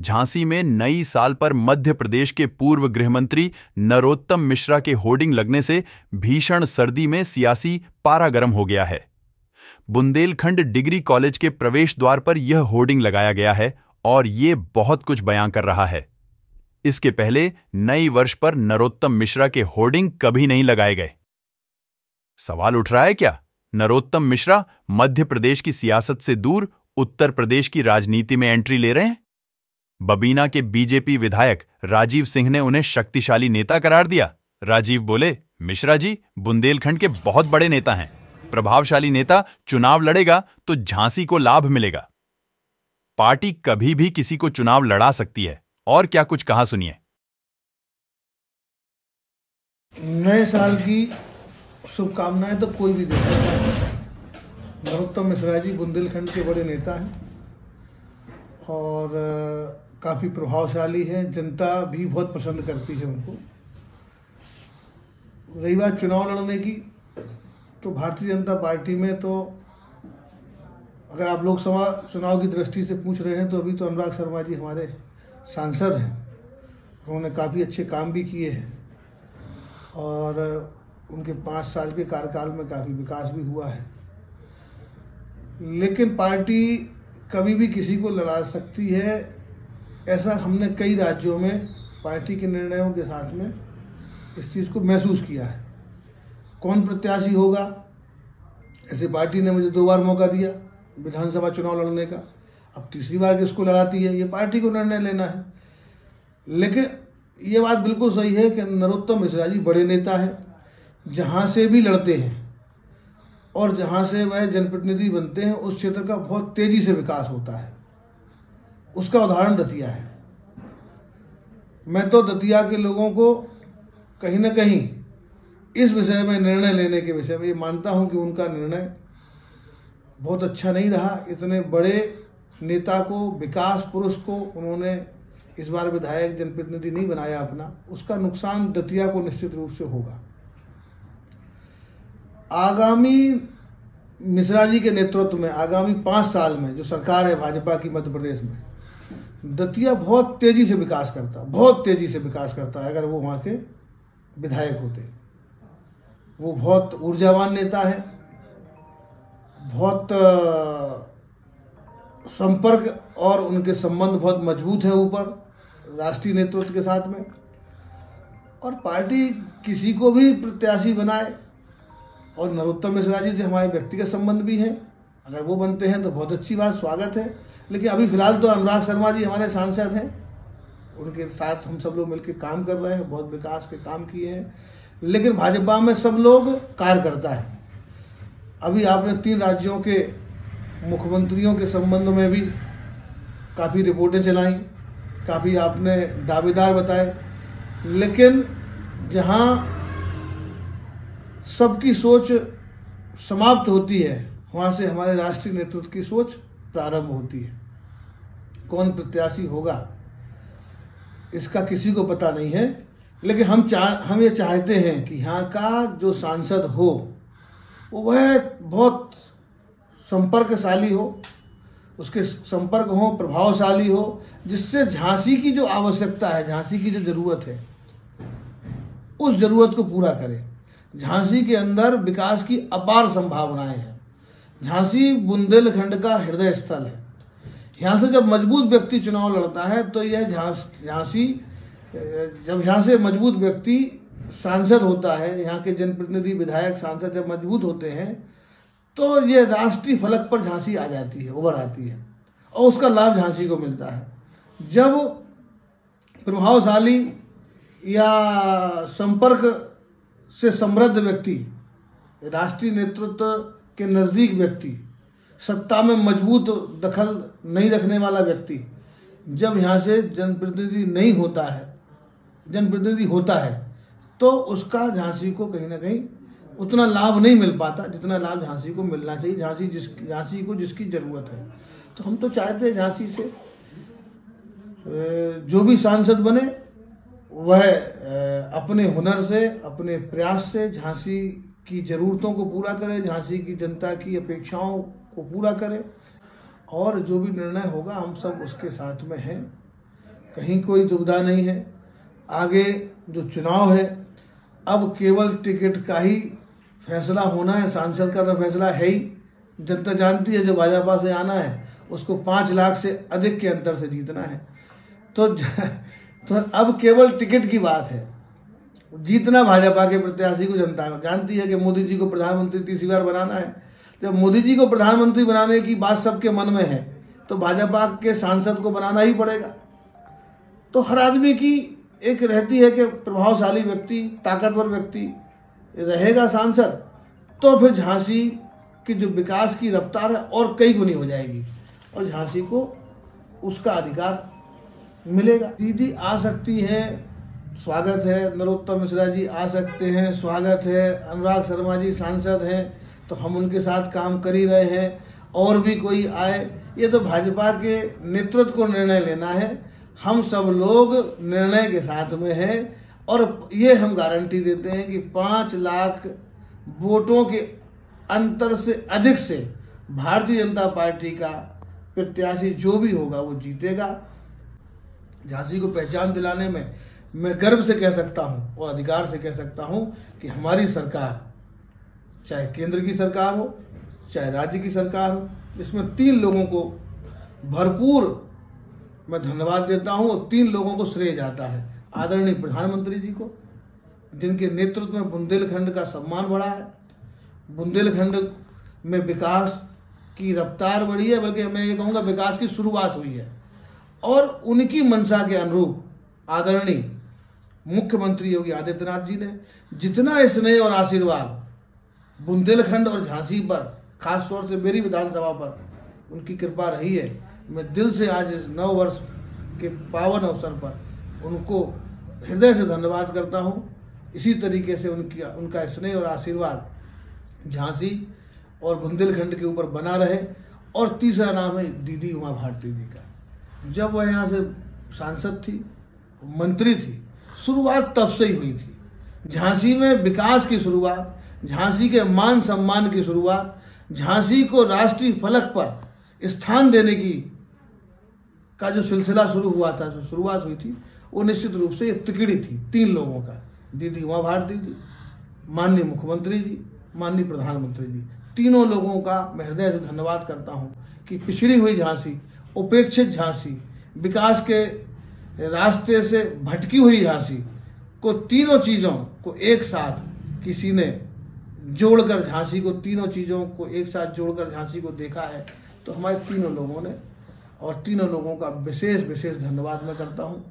झांसी में नई साल पर मध्य प्रदेश के पूर्व गृहमंत्री नरोत्तम मिश्रा के होर्डिंग लगने से भीषण सर्दी में सियासी पारा गर्म हो गया है। बुंदेलखंड डिग्री कॉलेज के प्रवेश द्वार पर यह होर्डिंग लगाया गया है और ये बहुत कुछ बयां कर रहा है। इसके पहले नई वर्ष पर नरोत्तम मिश्रा के होर्डिंग कभी नहीं लगाए गए। सवाल उठ रहा है क्या नरोत्तम मिश्रा मध्य प्रदेश की सियासत से दूर उत्तर प्रदेश की राजनीति में एंट्री ले रहे हैं? बबीना के बीजेपी विधायक राजीव सिंह ने उन्हें शक्तिशाली नेता करार दिया। राजीव बोले, मिश्रा जी बुंदेलखंड के बहुत बड़े नेता हैं। प्रभावशाली नेता चुनाव लड़ेगा तो झांसी को लाभ मिलेगा। पार्टी कभी भी किसी को चुनाव लड़ा सकती है। और क्या कुछ कहा सुनिए। नए साल की शुभकामनाएं तो कोई भी देता है। नरोत्तम मिश्रा जी बुंदेलखंड के बड़े नेता हैं और काफ़ी प्रभावशाली हैं। जनता भी बहुत पसंद करती है उनको। रही बात चुनाव लड़ने की, तो भारतीय जनता पार्टी में तो अगर आप लोकसभा चुनाव की दृष्टि से पूछ रहे हैं तो अभी तो अनुराग शर्मा जी हमारे सांसद हैं। उन्होंने काफ़ी अच्छे काम भी किए हैं और उनके 5 साल के कार्यकाल में काफ़ी विकास भी हुआ है। लेकिन पार्टी कभी भी किसी को लड़ा सकती है, ऐसा हमने कई राज्यों में पार्टी के निर्णयों के साथ में इस चीज़ को महसूस किया है। कौन प्रत्याशी होगा, ऐसे पार्टी ने मुझे 2 बार मौका दिया विधानसभा चुनाव लड़ने का। अब तीसरी बार किसको लड़ाती है, ये पार्टी को निर्णय लेना है। लेकिन ये बात बिल्कुल सही है कि नरोत्तम मिश्रा जी बड़े नेता हैं, जहाँ से भी लड़ते हैं और जहाँ से वह जनप्रतिनिधि बनते हैं उस क्षेत्र का बहुत तेज़ी से विकास होता है। उसका उदाहरण दतिया है। मैं तो दतिया के लोगों को कहीं ना कहीं इस विषय में निर्णय लेने के विषय में ये मानता हूँ कि उनका निर्णय बहुत अच्छा नहीं रहा। इतने बड़े नेता को, विकास पुरुष को उन्होंने इस बार विधायक जनप्रतिनिधि नहीं बनाया अपना। उसका नुकसान दतिया को निश्चित रूप से होगा। आगामी मिश्रा जी के नेतृत्व में आगामी 5 साल में जो सरकार है भाजपा की मध्य प्रदेश में, दतिया बहुत तेज़ी से विकास करता है। अगर वो वहाँ के विधायक होते, वो बहुत ऊर्जावान नेता है, बहुत संपर्क और उनके संबंध बहुत मजबूत है ऊपर राष्ट्रीय नेतृत्व के साथ में। और पार्टी किसी को भी प्रत्याशी बनाए, और नरोत्तम मिश्रा जी से हमारे व्यक्तिगत संबंध भी हैं, अगर वो बनते हैं तो बहुत अच्छी बात, स्वागत है। लेकिन अभी फिलहाल तो अनुराग शर्मा जी हमारे सांसद हैं, उनके साथ हम सब लोग मिलकर काम कर रहे हैं, बहुत विकास के काम किए हैं। लेकिन भाजपा में सब लोग कार्यकर्ता है। अभी आपने 3 राज्यों के मुख्यमंत्रियों के संबंध में भी काफ़ी रिपोर्टें चलाई, काफ़ी आपने दावेदार बताए। लेकिन जहाँ सबकी सोच समाप्त होती है, वहाँ से हमारे राष्ट्रीय नेतृत्व की सोच प्रारंभ होती है। कौन प्रत्याशी होगा इसका किसी को पता नहीं है। लेकिन हम ये चाहते हैं कि यहाँ का जो सांसद हो वह बहुत संपर्कशाली हो, उसके संपर्क हो, प्रभावशाली हो, जिससे झांसी की जो आवश्यकता है, झांसी की जो ज़रूरत है, उस ज़रूरत को पूरा करे। झांसी के अंदर विकास की अपार संभावनाएं हैं। झांसी बुंदेलखंड का हृदय स्थल है। यहाँ से जब मजबूत व्यक्ति चुनाव लड़ता है तो यह झांसी, जब यहाँ से मजबूत व्यक्ति सांसद होता है, यहाँ के जनप्रतिनिधि विधायक सांसद जब मजबूत होते हैं तो ये राष्ट्रीय फलक पर झांसी आ जाती है, उभर आती है, और उसका लाभ झांसी को मिलता है। जब प्रभावशाली या संपर्क से समृद्ध व्यक्ति, राष्ट्रीय नेतृत्व के नज़दीक व्यक्ति, सत्ता में मजबूत दखल नहीं रखने वाला व्यक्ति, जब यहाँ से जनप्रतिनिधि होता है तो उसका झांसी को कहीं ना कहीं उतना लाभ नहीं मिल पाता जितना लाभ झांसी को मिलना चाहिए। झांसी को जिसकी ज़रूरत है। तो हम तो चाहते हैं झांसी से जो भी सांसद बने वह अपने हुनर से, अपने प्रयास से झांसी की ज़रूरतों को पूरा करे, झांसी की जनता की अपेक्षाओं को पूरा करे, और जो भी निर्णय होगा हम सब उसके साथ में हैं। कहीं कोई दुविधा नहीं है। आगे जो चुनाव है, अब केवल टिकट का ही फैसला होना है, सांसद का तो फैसला है ही। जनता जानती है जो भाजपा से आना है उसको 5 लाख से अधिक के अंतर से जीतना है। तो अब केवल टिकट की बात है। जीतना भाजपा के प्रत्याशी को जनता जानती है कि मोदी जी को प्रधानमंत्री तीसरी बार बनाना है। जब मोदी जी को प्रधानमंत्री बनाने की बात सबके मन में है तो भाजपा के सांसद को बनाना ही पड़ेगा। तो हर आदमी की एक रहती है कि प्रभावशाली व्यक्ति, ताकतवर व्यक्ति रहेगा सांसद, तो फिर झांसी की जो विकास की रफ्तार है और कई गुनी हो जाएगी और झांसी को उसका अधिकार मिलेगा। दीदी आ सकती हैं, स्वागत है। नरोत्तम मिश्रा जी आ सकते हैं, स्वागत है। अनुराग शर्मा जी सांसद हैं तो हम उनके साथ काम कर ही रहे हैं। और भी कोई आए, ये तो भाजपा के नेतृत्व को निर्णय लेना है। हम सब लोग निर्णय के साथ में हैं और ये हम गारंटी देते हैं कि 5 लाख वोटों के अंतर से अधिक से भारतीय जनता पार्टी का प्रत्याशी जो भी होगा वो जीतेगा। झांसी को पहचान दिलाने में मैं गर्व से कह सकता हूं और अधिकार से कह सकता हूं कि हमारी सरकार, चाहे केंद्र की सरकार हो चाहे राज्य की सरकार हो, इसमें 3 लोगों को भरपूर मैं धन्यवाद देता हूं और 3 लोगों को श्रेय जाता है। आदरणीय प्रधानमंत्री जी को, जिनके नेतृत्व में बुंदेलखंड का सम्मान बढ़ा है, बुंदेलखंड में विकास की रफ्तार बढ़ी है, बल्कि मैं ये कहूँगा विकास की शुरुआत हुई है। और उनकी मंशा के अनुरूप आदरणीय मुख्यमंत्री योगी आदित्यनाथ जी ने जितना स्नेह और आशीर्वाद बुंदेलखंड और झांसी पर, खासतौर से मेरी विधानसभा पर उनकी कृपा रही है, मैं दिल से आज इस 9 वर्ष के पावन अवसर पर उनको हृदय से धन्यवाद करता हूँ। इसी तरीके से उनका स्नेह और आशीर्वाद झांसी और बुंदेलखंड के ऊपर बना रहे। और तीसरा नाम है दीदी उमा भारती जी का। जब वह यहाँ से सांसद थी, मंत्री थी, शुरुआत तब से ही हुई थी। झांसी में विकास की शुरुआत, झांसी के मान सम्मान की शुरुआत, झांसी को राष्ट्रीय फलक पर स्थान देने का जो सिलसिला शुरू हुआ था, जो शुरुआत हुई थी, वो निश्चित रूप से ये तिकड़ी थी 3 लोगों का। दीदी उमा भारती जी, माननीय मुख्यमंत्री जी, माननीय प्रधानमंत्री जी, तीनों लोगों का मैं हृदय से धन्यवाद करता हूँ कि पिछड़ी हुई झांसी, उपेक्षित झांसी, विकास के रास्ते से भटकी हुई झांसी को, तीनों चीज़ों को एक साथ किसी ने जोड़कर, झांसी को, तीनों चीज़ों को एक साथ जोड़कर झांसी को देखा है। तो हमारे तीनों लोगों ने, और तीनों लोगों का विशेष धन्यवाद मैं करता हूँ।